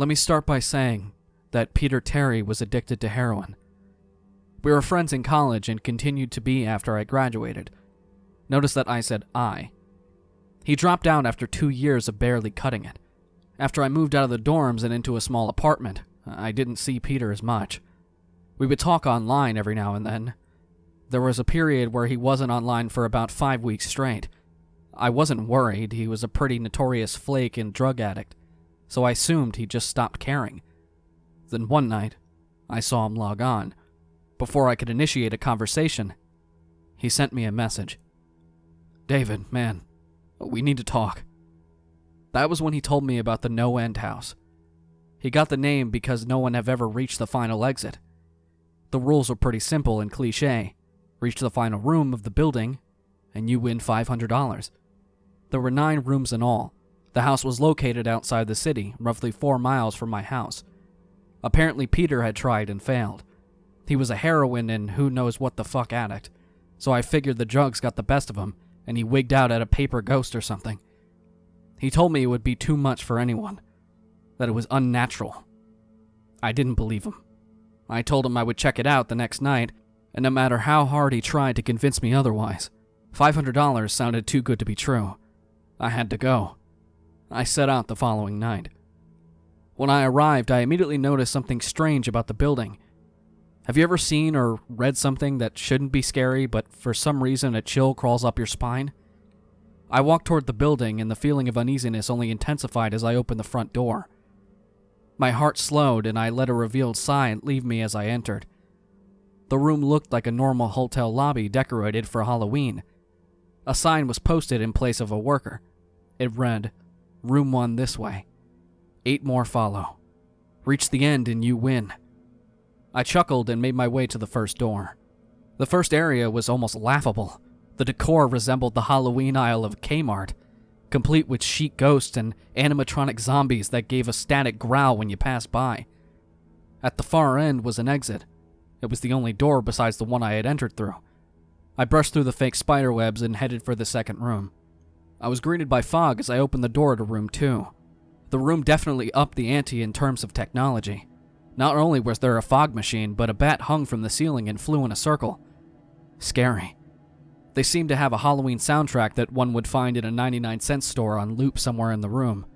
Let me start by saying that Peter Terry was addicted to heroin. We were friends in college and continued to be after I graduated. Notice that I said I. He dropped out after 2 years of barely cutting it. After I moved out of the dorms and into a small apartment, I didn't see Peter as much. We would talk online every now and then. There was a period where he wasn't online for about 5 weeks straight. I wasn't worried, he was a pretty notorious flake and drug addict, so I assumed he just stopped caring. Then one night, I saw him log on. Before I could initiate a conversation, he sent me a message. "David, man, we need to talk." That was when he told me about the no-end house. He got the name because no one had ever reached the final exit. The rules were pretty simple and cliché. Reach the final room of the building, and you win $500. There were 9 rooms in all. The house was located outside the city, roughly 4 miles from my house. Apparently Peter had tried and failed. He was a heroin and who knows what the fuck addict, so I figured the drugs got the best of him, and he wigged out at a paper ghost or something. He told me it would be too much for anyone, that it was unnatural. I didn't believe him. I told him I would check it out the next night, and no matter how hard he tried to convince me otherwise, $500 sounded too good to be true. I had to go. I set out the following night. When I arrived, I immediately noticed something strange about the building. Have you ever seen or read something that shouldn't be scary, but for some reason a chill crawls up your spine? I walked toward the building, and the feeling of uneasiness only intensified as I opened the front door. My heart slowed, and I let a revealed sigh leave me as I entered. The room looked like a normal hotel lobby decorated for Halloween. A sign was posted in place of a worker. It read, "Room 1 this way. 8 more follow. Reach the end and you win." I chuckled and made my way to the first door. The first area was almost laughable. The decor resembled the Halloween aisle of Kmart, complete with chic ghosts and animatronic zombies that gave a static growl when you passed by. At the far end was an exit. It was the only door besides the one I had entered through. I brushed through the fake spiderwebs and headed for the second room. I was greeted by fog as I opened the door to room 2. The room definitely upped the ante in terms of technology. Not only was there a fog machine, but a bat hung from the ceiling and flew in a circle. Scary. They seemed to have a Halloween soundtrack that one would find in a 99-cent store on loop somewhere in the room.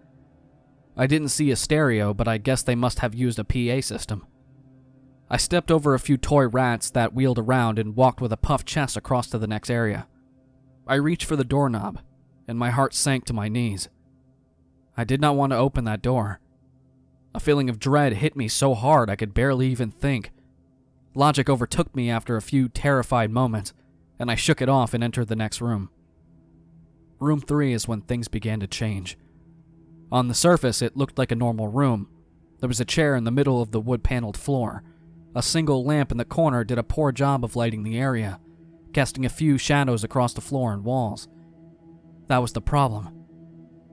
I didn't see a stereo, but I guess they must have used a PA system. I stepped over a few toy rats that wheeled around and walked with a puffed chest across to the next area. I reached for the doorknob, and my heart sank to my knees. I did not want to open that door. A feeling of dread hit me so hard I could barely even think. Logic overtook me after a few terrified moments, and I shook it off and entered the next room. Room 3 is when things began to change. On the surface, it looked like a normal room. There was a chair in the middle of the wood-paneled floor. A single lamp in the corner did a poor job of lighting the area, casting a few shadows across the floor and walls. That was the problem.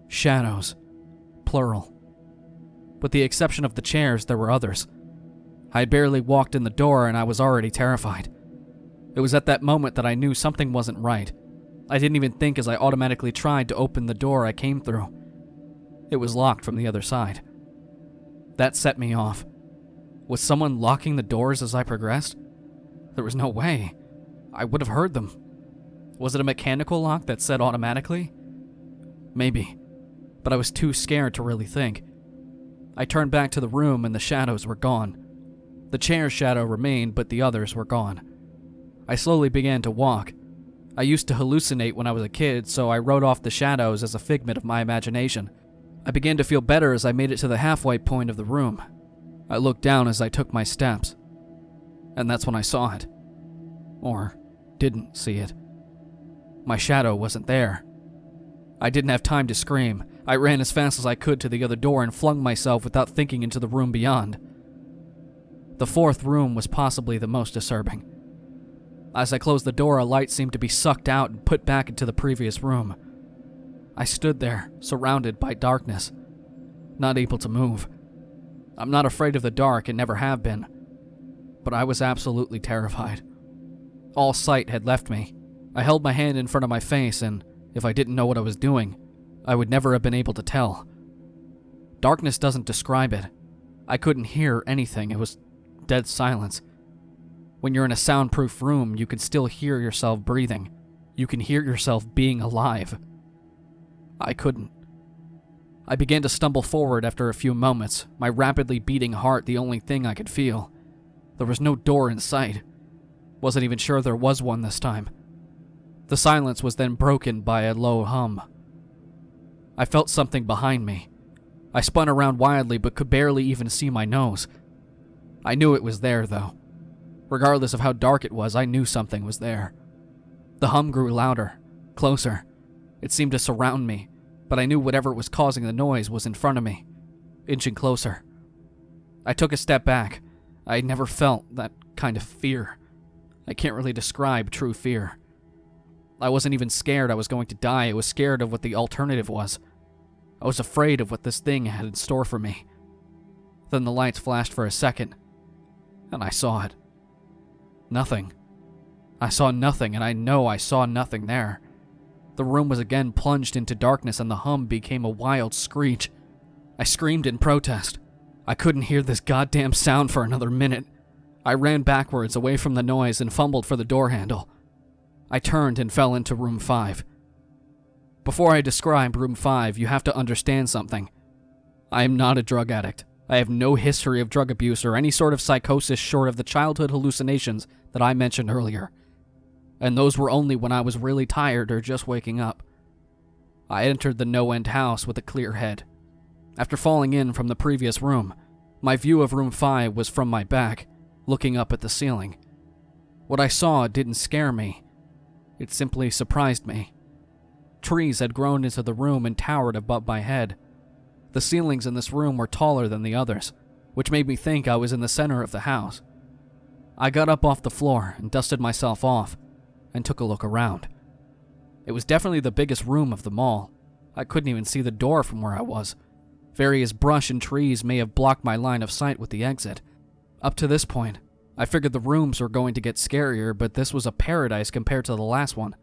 Shadows. Plural. With the exception of the chairs, there were others. I had barely walked in the door and I was already terrified. It was at that moment that I knew something wasn't right. I didn't even think as I automatically tried to open the door I came through. It was locked from the other side. That set me off. Was someone locking the doors as I progressed? There was no way. I would have heard them. Was it a mechanical lock that said automatically? Maybe, but I was too scared to really think. I turned back to the room and the shadows were gone. The chair's shadow remained, but the others were gone. I slowly began to walk. I used to hallucinate when I was a kid, so I wrote off the shadows as a figment of my imagination. I began to feel better as I made it to the halfway point of the room. I looked down as I took my steps, and that's when I saw it. Or didn't see it. My shadow wasn't there. I didn't have time to scream. I ran as fast as I could to the other door and flung myself without thinking into the room beyond. The fourth room was possibly the most disturbing. As I closed the door, a light seemed to be sucked out and put back into the previous room. I stood there, surrounded by darkness, not able to move. I'm not afraid of the dark and never have been, but I was absolutely terrified. All sight had left me. I held my hand in front of my face, and if I didn't know what I was doing, I would never have been able to tell. Darkness doesn't describe it. I couldn't hear anything. It was dead silence. When you're in a soundproof room, you can still hear yourself breathing. You can hear yourself being alive. I couldn't. I began to stumble forward after a few moments, my rapidly beating heart the only thing I could feel. There was no door in sight. Wasn't even sure there was one this time. The silence was then broken by a low hum. I felt something behind me. I spun around wildly but could barely even see my nose. I knew it was there, though. Regardless of how dark it was, I knew something was there. The hum grew louder, closer. It seemed to surround me, but I knew whatever was causing the noise was in front of me, inching closer. I took a step back. I had never felt that kind of fear. I can't really describe true fear. I wasn't even scared I was going to die. I was scared of what the alternative was. I was afraid of what this thing had in store for me. Then the lights flashed for a second, and I saw it. Nothing. I saw nothing, and I know I saw nothing there. The room was again plunged into darkness, and the hum became a wild screech. I screamed in protest. I couldn't hear this goddamn sound for another minute. I ran backwards away from the noise and fumbled for the door handle. I turned and fell into room 5. Before I describe room 5, you have to understand something. I am not a drug addict. I have no history of drug abuse or any sort of psychosis short of the childhood hallucinations that I mentioned earlier. And those were only when I was really tired or just waking up. I entered the no-end house with a clear head. After falling in from the previous room, my view of room 5 was from my back, looking up at the ceiling. What I saw didn't scare me. It simply surprised me. Trees had grown into the room and towered above my head. The ceilings in this room were taller than the others, which made me think I was in the center of the house. I got up off the floor and dusted myself off and took a look around. It was definitely the biggest room of them all. I couldn't even see the door from where I was. Various brush and trees may have blocked my line of sight with the exit. Up to this point, I figured the rooms were going to get scarier, but this was a paradise compared to the last one.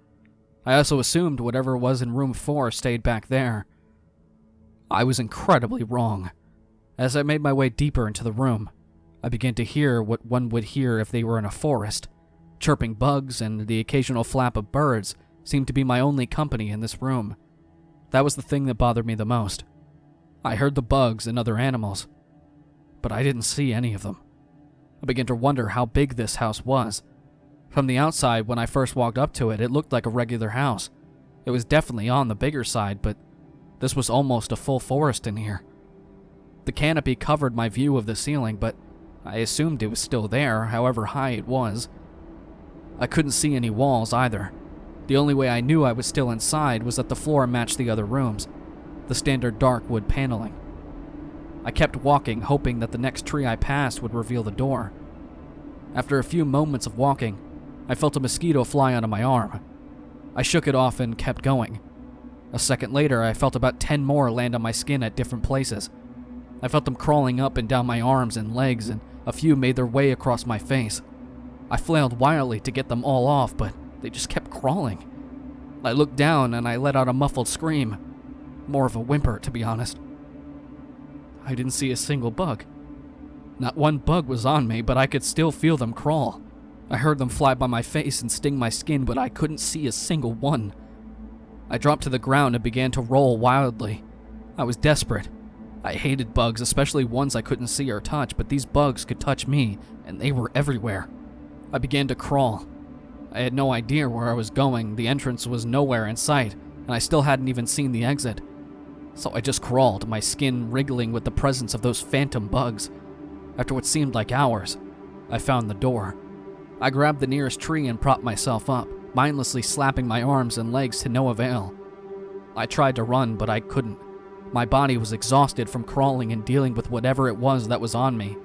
I also assumed whatever was in room 4 stayed back there. I was incredibly wrong. As I made my way deeper into the room, I began to hear what one would hear if they were in a forest. Chirping bugs and the occasional flap of birds seemed to be my only company in this room. That was the thing that bothered me the most. I heard the bugs and other animals, but I didn't see any of them. I began to wonder how big this house was. From the outside, when I first walked up to it, it looked like a regular house. It was definitely on the bigger side, but this was almost a full forest in here. The canopy covered my view of the ceiling, but I assumed it was still there, however high it was. I couldn't see any walls either. The only way I knew I was still inside was that the floor matched the other rooms, the standard dark wood paneling. I kept walking, hoping that the next tree I passed would reveal the door. After a few moments of walking, I felt a mosquito fly onto my arm. I shook it off and kept going. A second later, I felt about 10 more land on my skin at different places. I felt them crawling up and down my arms and legs, and a few made their way across my face. I flailed wildly to get them all off, but they just kept crawling. I looked down and I let out a muffled scream. More of a whimper, to be honest. I didn't see a single bug. Not one bug was on me, but I could still feel them crawl. I heard them fly by my face and sting my skin, but I couldn't see a single one. I dropped to the ground and began to roll wildly. I was desperate. I hated bugs, especially ones I couldn't see or touch, but these bugs could touch me, and they were everywhere. I began to crawl. I had no idea where I was going. The entrance was nowhere in sight, and I still hadn't even seen the exit. So I just crawled, my skin wriggling with the presence of those phantom bugs. After what seemed like hours, I found the door. I grabbed the nearest tree and propped myself up, mindlessly slapping my arms and legs to no avail. I tried to run, but I couldn't. My body was exhausted from crawling and dealing with whatever it was that was on me.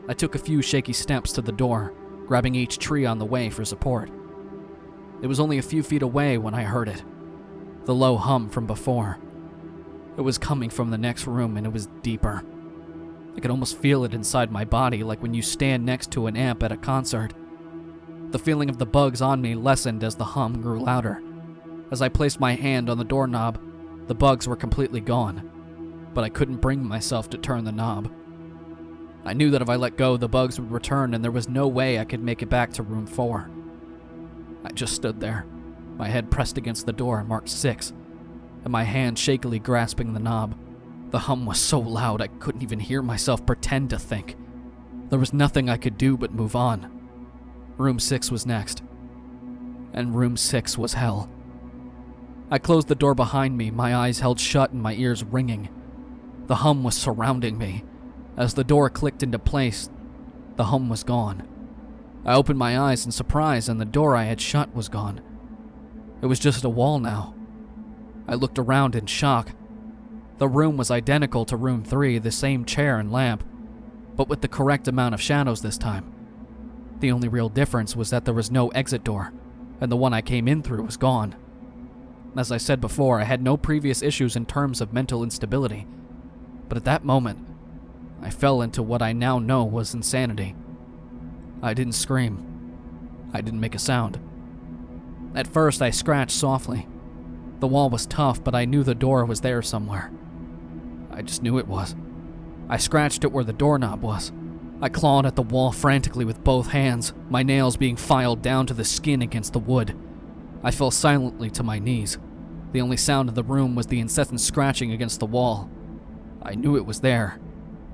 I took a few shaky steps to the door, grabbing each tree on the way for support. It was only a few feet away when I heard it. The low hum from before. It was coming from the next room, and it was deeper. I could almost feel it inside my body, like when you stand next to an amp at a concert. The feeling of the bugs on me lessened as the hum grew louder. As I placed my hand on the doorknob, the bugs were completely gone, but I couldn't bring myself to turn the knob. I knew that if I let go, the bugs would return and there was no way I could make it back to room 4. I just stood there, my head pressed against the door marked 6, and my hand shakily grasping the knob. The hum was so loud I couldn't even hear myself pretend to think. There was nothing I could do but move on. Room 6 was next. And room 6 was hell. I closed the door behind me, my eyes held shut and my ears ringing. The hum was surrounding me. As the door clicked into place, the hum was gone. I opened my eyes in surprise and the door I had shut was gone. It was just a wall now. I looked around in shock. The room was identical to room 3, the same chair and lamp, but with the correct amount of shadows this time. The only real difference was that there was no exit door, and the one I came in through was gone. As I said before, I had no previous issues in terms of mental instability, but at that moment, I fell into what I now know was insanity. I didn't scream. I didn't make a sound. At first, I scratched softly. The wall was tough, but I knew the door was there somewhere. I just knew it was. I scratched it where the doorknob was. I clawed at the wall frantically with both hands, my nails being filed down to the skin against the wood. I fell silently to my knees. The only sound in the room was the incessant scratching against the wall. I knew it was there.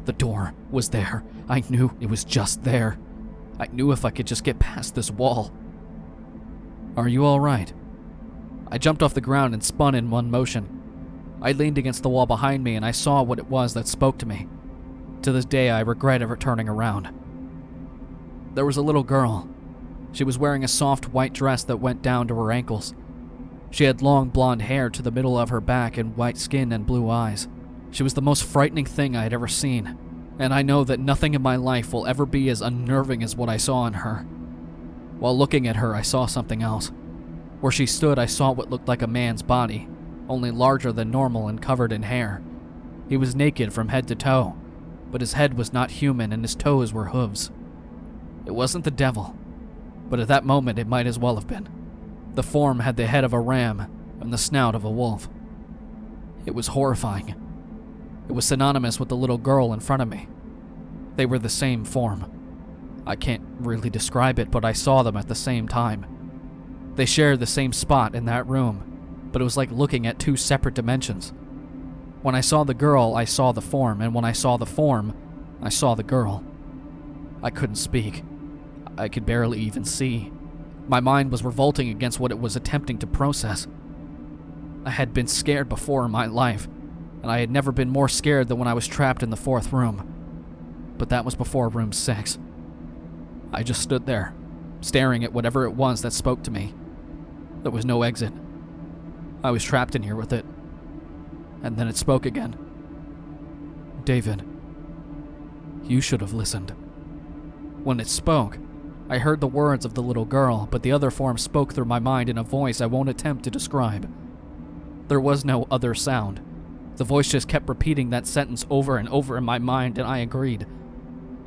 The door was there. I knew it was just there. I knew if I could just get past this wall. Are you all right? I jumped off the ground and spun in one motion. I leaned against the wall behind me and I saw what it was that spoke to me. To this day, I regret ever turning around. There was a little girl. She was wearing a soft white dress that went down to her ankles. She had long blonde hair to the middle of her back and white skin and blue eyes. She was the most frightening thing I had ever seen, and I know that nothing in my life will ever be as unnerving as what I saw in her. While looking at her, I saw something else. Where she stood, I saw what looked like a man's body, only larger than normal and covered in hair. He was naked from head to toe, but his head was not human and his toes were hooves. It wasn't the devil, but at that moment it might as well have been. The form had the head of a ram and the snout of a wolf. It was horrifying. It was synonymous with the little girl in front of me. They were the same form. I can't really describe it, but I saw them at the same time. They shared the same spot in that room, but it was like looking at two separate dimensions. When I saw the girl, I saw the form, and when I saw the form, I saw the girl. I couldn't speak. I could barely even see. My mind was revolting against what it was attempting to process. I had been scared before in my life, and I had never been more scared than when I was trapped in the 4th room. But that was before room 6. I just stood there, staring at whatever it was that spoke to me. There was no exit. I was trapped in here with it. And then it spoke again. David, you should have listened. When it spoke, I heard the words of the little girl, but the other form spoke through my mind in a voice I won't attempt to describe. There was no other sound. The voice just kept repeating that sentence over and over in my mind, and I agreed.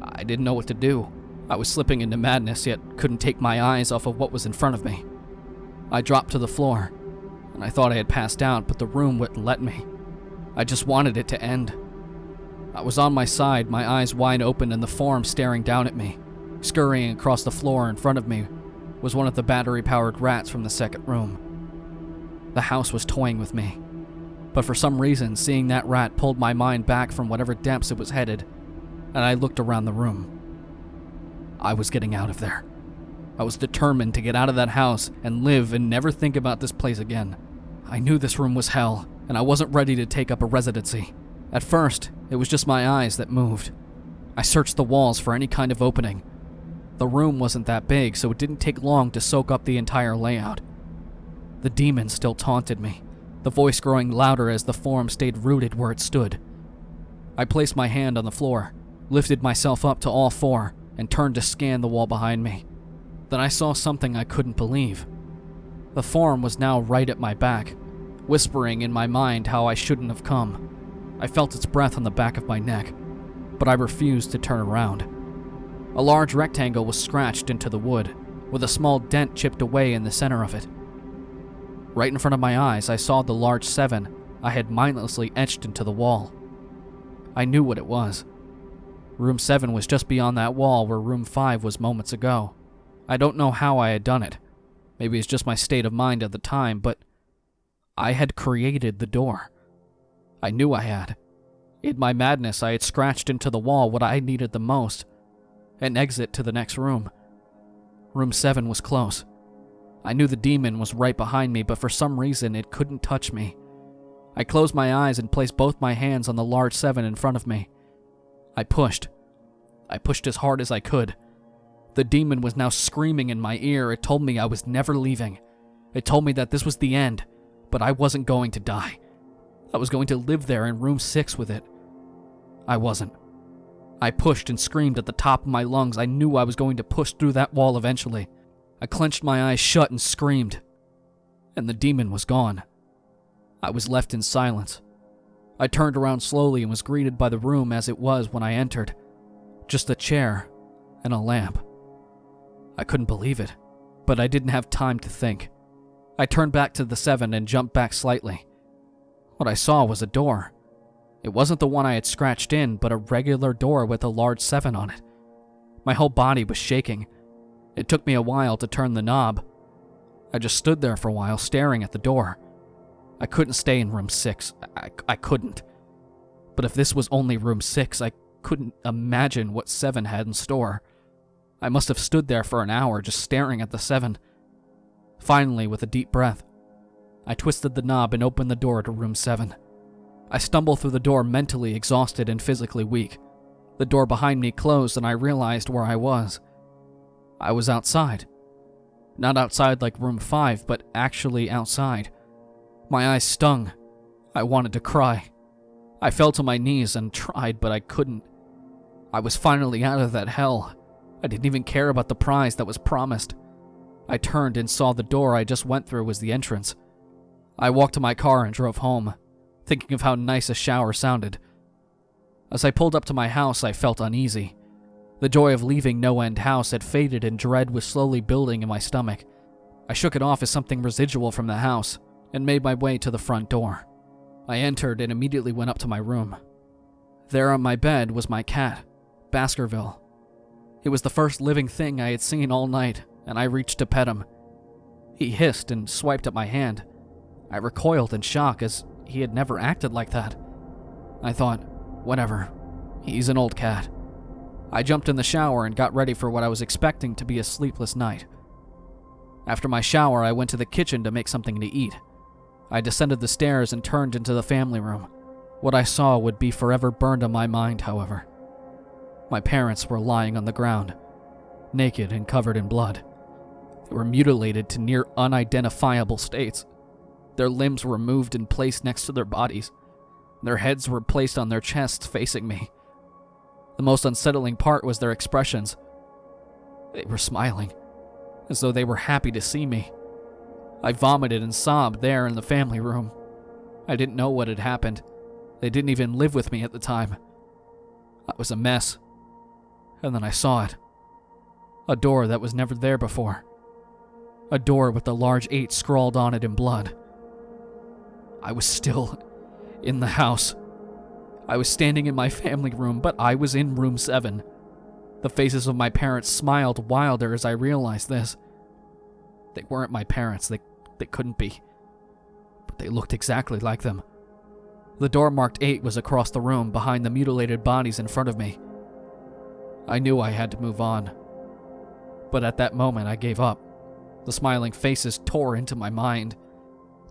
I didn't know what to do. I was slipping into madness, yet couldn't take my eyes off of what was in front of me. I dropped to the floor, and I thought I had passed out, but the room wouldn't let me. I just wanted it to end. I was on my side, my eyes wide open, and the form staring down at me. Scurrying across the floor in front of me was one of the battery-powered rats from the 2nd room. The house was toying with me, but for some reason, seeing that rat pulled my mind back from whatever depths it was headed, and I looked around the room. I was getting out of there. I was determined to get out of that house and live and never think about this place again. I knew this room was hell, and I wasn't ready to take up a residency. At first, it was just my eyes that moved. I searched the walls for any kind of opening. The room wasn't that big, so it didn't take long to soak up the entire layout. The demon still taunted me, the voice growing louder as the form stayed rooted where it stood. I placed my hand on the floor, lifted myself up to all 4, and turned to scan the wall behind me. Then I saw something I couldn't believe. The form was now right at my back, whispering in my mind how I shouldn't have come. I felt its breath on the back of my neck, but I refused to turn around. A large rectangle was scratched into the wood, with a small dent chipped away in the center of it. Right in front of my eyes, I saw the large 7 I had mindlessly etched into the wall. I knew what it was. Room 7 was just beyond that wall where room 5 was moments ago. I don't know how I had done it. Maybe it's just my state of mind at the time, but I had created the door. I knew I had. In my madness, I had scratched into the wall what I needed the most, an exit to the next room. Room 7 was close. I knew the demon was right behind me, but for some reason it couldn't touch me. I closed my eyes and placed both my hands on the large 7 in front of me. I pushed. I pushed as hard as I could. The demon was now screaming in my ear. It told me I was never leaving. It told me that this was the end, but I wasn't going to die. I was going to live there in room 6 with it. I wasn't. I pushed and screamed at the top of my lungs. I knew I was going to push through that wall eventually. I clenched my eyes shut and screamed. And the demon was gone. I was left in silence. I turned around slowly and was greeted by the room as it was when I entered. Just a chair and a lamp. I couldn't believe it, but I didn't have time to think. I turned back to the 7 and jumped back slightly. What I saw was a door. It wasn't the one I had scratched in, but a regular door with a large 7 on it. My whole body was shaking. It took me a while to turn the knob. I just stood there for a while, staring at the door. I couldn't stay in room 6. I couldn't. But if this was only room 6, I couldn't imagine what 7 had in store. I must have stood there for an hour just staring at the 7. Finally, with a deep breath, I twisted the knob and opened the door to room 7. I stumbled through the door mentally exhausted and physically weak. The door behind me closed and I realized where I was. I was outside. Not outside like room 5, but actually outside. My eyes stung. I wanted to cry. I fell to my knees and tried, but I couldn't. I was finally out of that hell. I didn't even care about the prize that was promised. I turned and saw the door I just went through was the entrance. I walked to my car and drove home, thinking of how nice a shower sounded. As I pulled up to my house, I felt uneasy. The joy of leaving No End House had faded and dread was slowly building in my stomach. I shook it off as something residual from the house and made my way to the front door. I entered and immediately went up to my room. There on my bed was my cat, Baskerville. It was the first living thing I had seen all night, and I reached to pet him. He hissed and swiped at my hand. I recoiled in shock as he had never acted like that. I thought, whatever, he's an old cat. I jumped in the shower and got ready for what I was expecting to be a sleepless night. After my shower, I went to the kitchen to make something to eat. I descended the stairs and turned into the family room. What I saw would be forever burned on my mind, however. My parents were lying on the ground, naked and covered in blood. They were mutilated to near unidentifiable states. Their limbs were removed and placed next to their bodies. Their heads were placed on their chests facing me. The most unsettling part was their expressions. They were smiling, as though they were happy to see me. I vomited and sobbed there in the family room. I didn't know what had happened. They didn't even live with me at the time. I was a mess. And then I saw it. A door that was never there before. A door with the large 8 scrawled on it in blood. I was still in the house. I was standing in my family room, but I was in room 7. The faces of my parents smiled wilder as I realized this. They weren't my parents. They couldn't be. But they looked exactly like them. The door marked 8 was across the room behind the mutilated bodies in front of me. I knew I had to move on. But at that moment, I gave up. The smiling faces tore into my mind.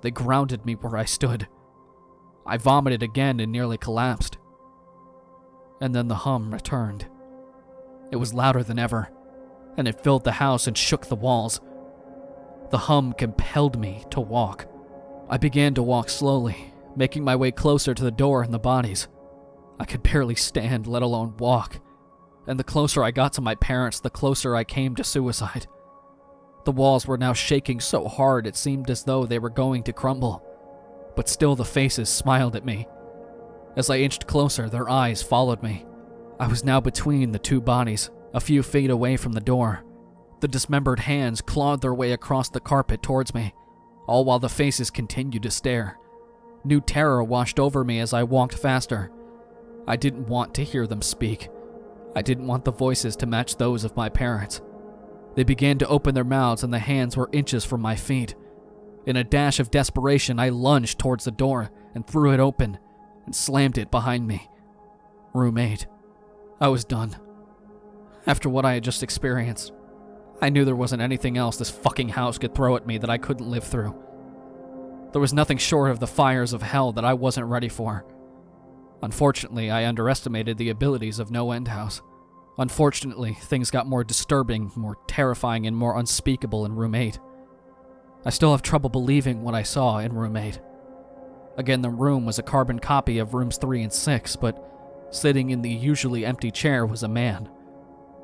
They grounded me where I stood. I vomited again and nearly collapsed. And then the hum returned. It was louder than ever, and it filled the house and shook the walls. The hum compelled me to walk. I began to walk slowly, making my way closer to the door and the bodies. I could barely stand, let alone walk. And the closer I got to my parents, the closer I came to suicide. The walls were now shaking so hard it seemed as though they were going to crumble. But still the faces smiled at me. As I inched closer, their eyes followed me. I was now between the 2 bodies, a few feet away from the door. The dismembered hands clawed their way across the carpet towards me, all while the faces continued to stare. New terror washed over me as I walked faster. I didn't want to hear them speak. I didn't want the voices to match those of my parents. They began to open their mouths and the hands were inches from my feet. In a dash of desperation, I lunged towards the door and threw it open and slammed it behind me. Room 8. I was done. After what I had just experienced, I knew there wasn't anything else this fucking house could throw at me that I couldn't live through. There was nothing short of the fires of hell that I wasn't ready for. Unfortunately, I underestimated the abilities of No End House. Unfortunately, things got more disturbing, more terrifying, and more unspeakable in Room 8. I still have trouble believing what I saw in Room 8. Again, the room was a carbon copy of Rooms 3 and 6, but sitting in the usually empty chair was a man.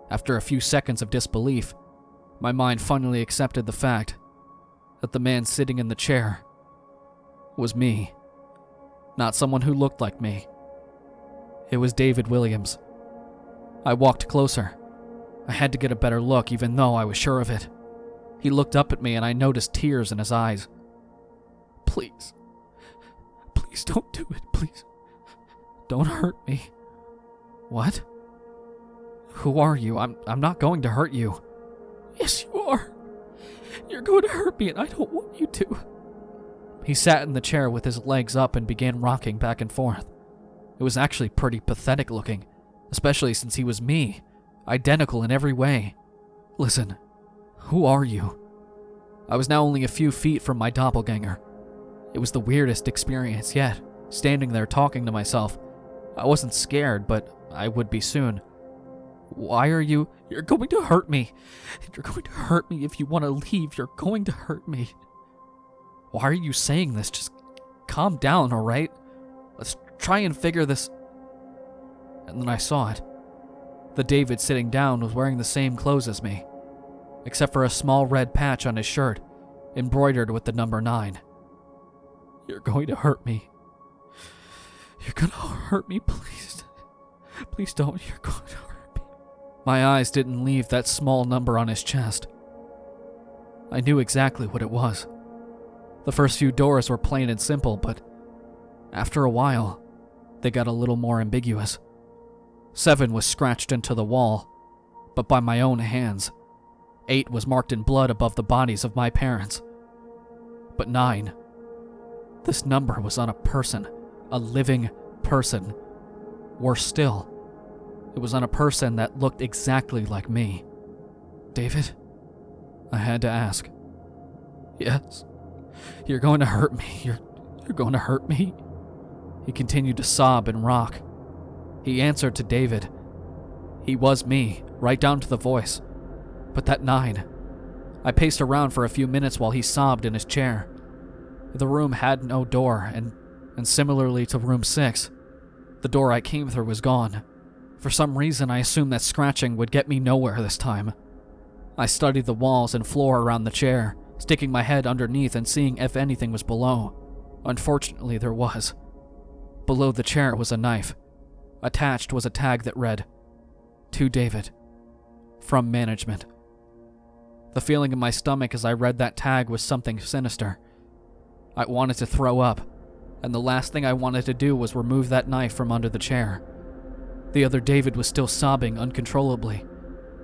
After a few seconds of disbelief, my mind finally accepted the fact that the man sitting in the chair was me. Not someone who looked like me. It was David Williams. I walked closer. I had to get a better look, even though I was sure of it. He looked up at me and I noticed tears in his eyes. Please. Please don't do it, please. Don't hurt me. What? Who are you? I'm not going to hurt you. Yes, you are. You're going to hurt me and I don't want you to. He sat in the chair with his legs up and began rocking back and forth. It was actually pretty pathetic looking, especially since he was me, identical in every way. Listen, who are you? I was now only a few feet from my doppelganger. It was the weirdest experience yet, standing there talking to myself. I wasn't scared, but I would be soon. Why are you? You're going to hurt me. You're going to hurt me if you want to leave. You're going to hurt me. Why are you saying this? Just calm down, alright? Let's try and figure this. And then I saw it. The David sitting down was wearing the same clothes as me, except for a small red patch on his shirt, embroidered with the number 9. You're going to hurt me. You're going to hurt me, please. Please don't. You're going to hurt me. My eyes didn't leave that small number on his chest. I knew exactly what it was. The first few doors were plain and simple, but after a while, they got a little more ambiguous. 7 was scratched into the wall, but by my own hands. 8 was marked in blood above the bodies of my parents. But 9, this number was on a person, a living person. Worse still, it was on a person that looked exactly like me. David? I had to ask. Yes. You're going to hurt me. You're going to hurt me. He continued to sob and rock. He answered to David. He was me, right down to the voice. But that 9. I paced around for a few minutes while he sobbed in his chair. The room had no door, and similarly to room 6, the door I came through was gone. For some reason, I assumed that scratching would get me nowhere this time. I studied the walls and floor around the chair, sticking my head underneath and seeing if anything was below. Unfortunately, there was. Below the chair was a knife. Attached was a tag that read, "To David. From management." The feeling in my stomach as I read that tag was something sinister. I wanted to throw up, and the last thing I wanted to do was remove that knife from under the chair. The other David was still sobbing uncontrollably.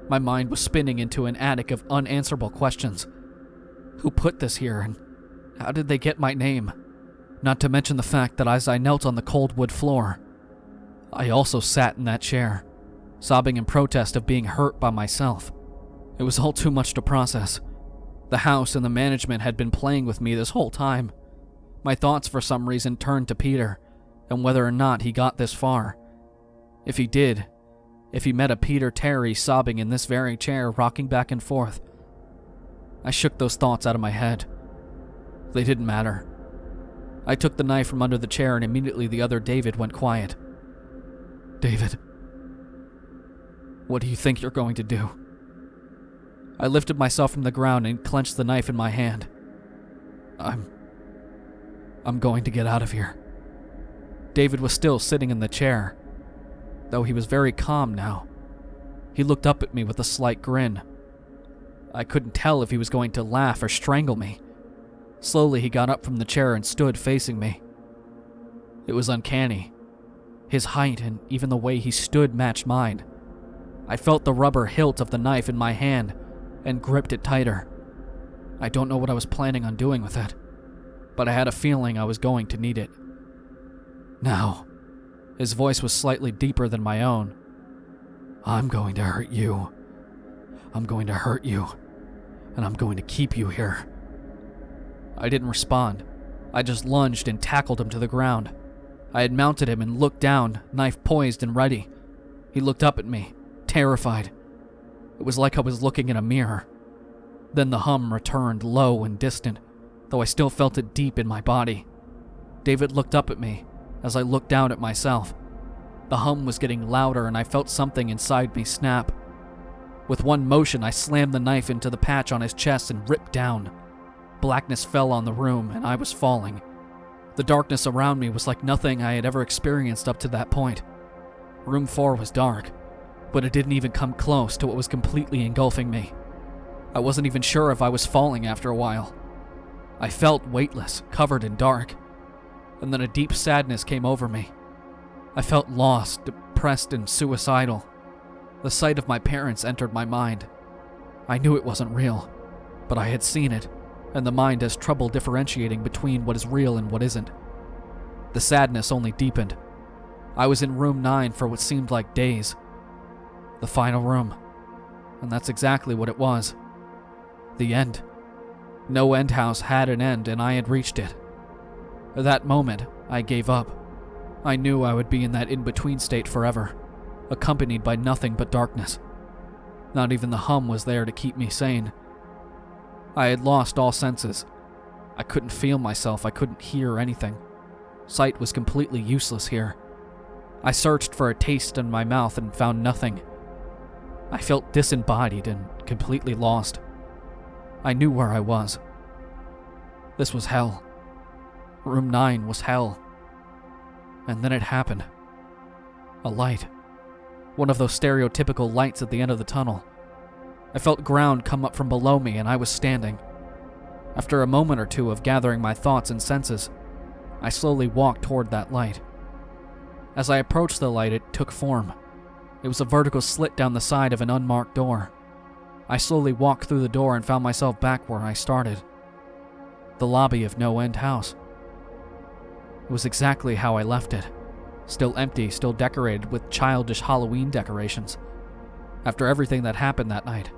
My mind was spinning into an attic of unanswerable questions. Who put this here, and how did they get my name? Not to mention the fact that as I knelt on the cold wood floor, I also sat in that chair, sobbing in protest of being hurt by myself. It was all too much to process. The house and the management had been playing with me this whole time. My thoughts for some reason turned to Peter, and whether or not he got this far. If he did, if he met a Peter Terry sobbing in this very chair, rocking back and forth. I shook those thoughts out of my head. They didn't matter. I took the knife from under the chair and immediately the other David went quiet. David, what do you think you're going to do? I lifted myself from the ground and clenched the knife in my hand. I'm going to get out of here. David was still sitting in the chair, though he was very calm now. He looked up at me with a slight grin. I couldn't tell if he was going to laugh or strangle me. Slowly he got up from the chair and stood facing me. It was uncanny. His height and even the way he stood matched mine. I felt the rubber hilt of the knife in my hand and gripped it tighter. I don't know what I was planning on doing with it, but I had a feeling I was going to need it. Now, his voice was slightly deeper than my own. I'm going to hurt you. I'm going to hurt you, and I'm going to keep you here. I didn't respond. I just lunged and tackled him to the ground. I had mounted him and looked down, knife poised and ready. He looked up at me, terrified. It was like I was looking in a mirror. Then the hum returned, low and distant, though I still felt it deep in my body. David looked up at me as I looked down at myself. The hum was getting louder and I felt something inside me snap. With one motion, I slammed the knife into the patch on his chest and ripped down. Blackness fell on the room and I was falling. The darkness around me was like nothing I had ever experienced up to that point. Room 4 was dark, but it didn't even come close to what was completely engulfing me. I wasn't even sure if I was falling after a while. I felt weightless, covered in dark, and then a deep sadness came over me. I felt lost, depressed, and suicidal. The sight of my parents entered my mind. I knew it wasn't real, but I had seen it, and the mind has trouble differentiating between what is real and what isn't. The sadness only deepened. I was in room 9 for what seemed like days. The final room. And that's exactly what it was. The end. No End House had an end, and I had reached it. At that moment, I gave up. I knew I would be in that in-between state forever, accompanied by nothing but darkness. Not even the hum was there to keep me sane. I had lost all senses. I couldn't feel myself, I couldn't hear anything. Sight was completely useless here. I searched for a taste in my mouth and found nothing. I felt disembodied and completely lost. I knew where I was. This was hell. Room 9 was hell. And then it happened. A light. One of those stereotypical lights at the end of the tunnel. I felt ground come up from below me and I was standing. After a moment or two of gathering my thoughts and senses, I slowly walked toward that light. As I approached the light, it took form. It was a vertical slit down the side of an unmarked door. I slowly walked through the door and found myself back where I started. The lobby of No End House. It was exactly how I left it. Still empty, still decorated with childish Halloween decorations. After everything that happened that night,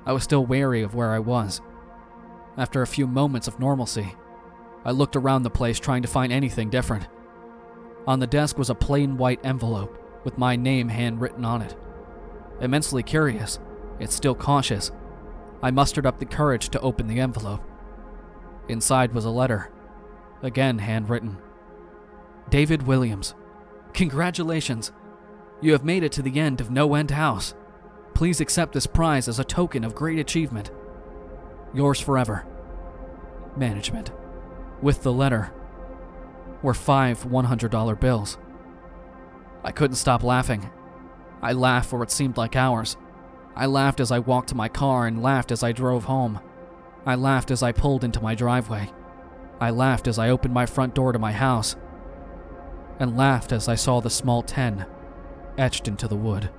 I was still wary of where I was. After a few moments of normalcy, I looked around the place trying to find anything different. On the desk was a plain white envelope with my name handwritten on it. Immensely curious, yet still cautious, I mustered up the courage to open the envelope. Inside was a letter, again handwritten. David Williams, congratulations! You have made it to the end of No End House. Please accept this prize as a token of great achievement. Yours forever. Management. With the letter were 5 $100 bills. I couldn't stop laughing. I laughed for what seemed like hours. I laughed as I walked to my car and laughed as I drove home. I laughed as I pulled into my driveway. I laughed as I opened my front door to my house. And laughed as I saw the small 10 etched into the wood.